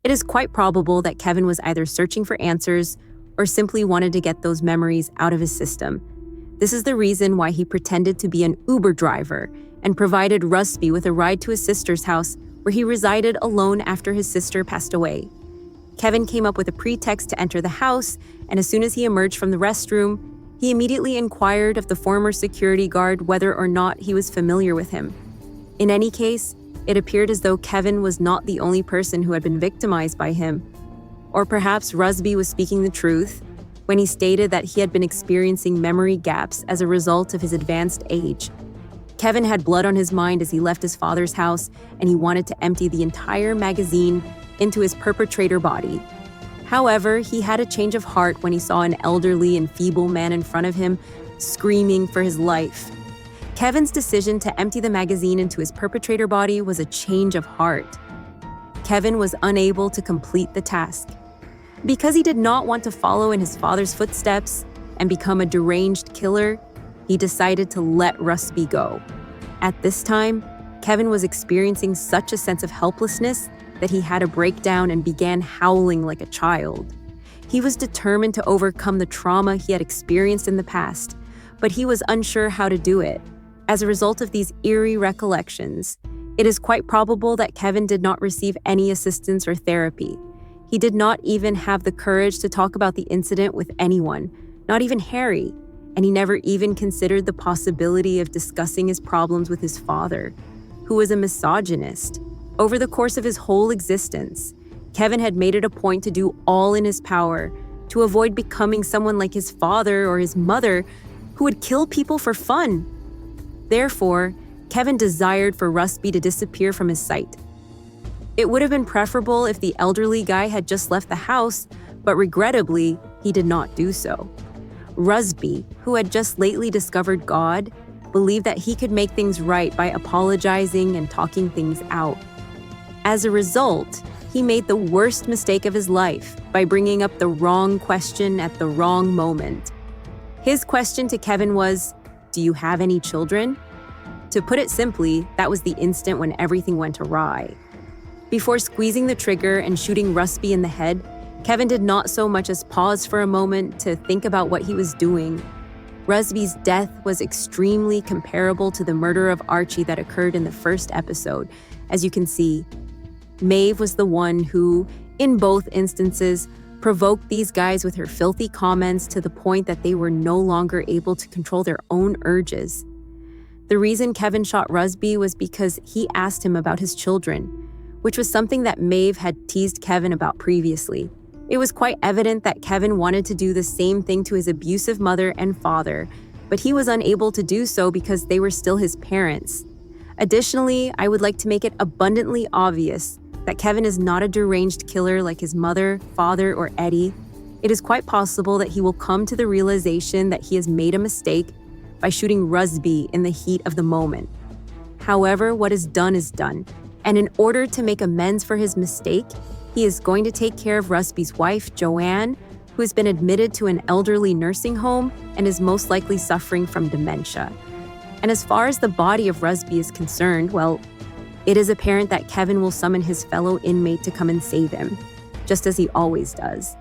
It is quite probable that Kevin was either searching for answers or simply wanted to get those memories out of his system. This is the reason why he pretended to be an Uber driver and provided Rusby with a ride to his sister's house where he resided alone after his sister passed away. Kevin came up with a pretext to enter the house, and as soon as he emerged from the restroom, he immediately inquired of the former security guard whether or not he was familiar with him. In any case, it appeared as though Kevin was not the only person who had been victimized by him. Or perhaps Rusby was speaking the truth when he stated that he had been experiencing memory gaps as a result of his advanced age. Kevin had blood on his mind as he left his father's house, and he wanted to empty the entire magazine into his perpetrator body. However, he had a change of heart when he saw an elderly and feeble man in front of him screaming for his life. Kevin's decision to empty the magazine into his perpetrator body was a change of heart. Kevin was unable to complete the task. Because he did not want to follow in his father's footsteps and become a deranged killer, he decided to let Rusby go. At this time, Kevin was experiencing such a sense of helplessness that he had a breakdown and began howling like a child. He was determined to overcome the trauma he had experienced in the past, but he was unsure how to do it. As a result of these eerie recollections, it is quite probable that Kevin did not receive any assistance or therapy. He did not even have the courage to talk about the incident with anyone, not even Harry, and he never even considered the possibility of discussing his problems with his father, who was a misogynist. Over the course of his whole existence, Kevin had made it a point to do all in his power to avoid becoming someone like his father or his mother who would kill people for fun. Therefore, Kevin desired for Rusby to disappear from his sight. It would have been preferable if the elderly guy had just left the house, but regrettably, he did not do so. Rusby, who had just lately discovered God, believed that he could make things right by apologizing and talking things out. As a result, he made the worst mistake of his life by bringing up the wrong question at the wrong moment. His question to Kevin was, "Do you have any children?" To put it simply, that was the instant when everything went awry. Before squeezing the trigger and shooting Rusby in the head, Kevin did not so much as pause for a moment to think about what he was doing. Rusby's death was extremely comparable to the murder of Archie that occurred in the first episode. As you can see, Maeve was the one who, in both instances, provoked these guys with her filthy comments to the point that they were no longer able to control their own urges. The reason Kevin shot Rusby was because he asked him about his children, which was something that Maeve had teased Kevin about previously. It was quite evident that Kevin wanted to do the same thing to his abusive mother and father, but he was unable to do so because they were still his parents. Additionally, I would like to make it abundantly obvious that Kevin is not a deranged killer like his mother, father, or Eddie. It is quite possible that he will come to the realization that he has made a mistake by shooting Rusby in the heat of the moment. However, what is done, and in order to make amends for his mistake, he is going to take care of Rusby's wife, Joanne, who has been admitted to an elderly nursing home and is most likely suffering from dementia. And as far as the body of Rusby is concerned, well, it is apparent that Kevin will summon his fellow inmate to come and save him, just as he always does.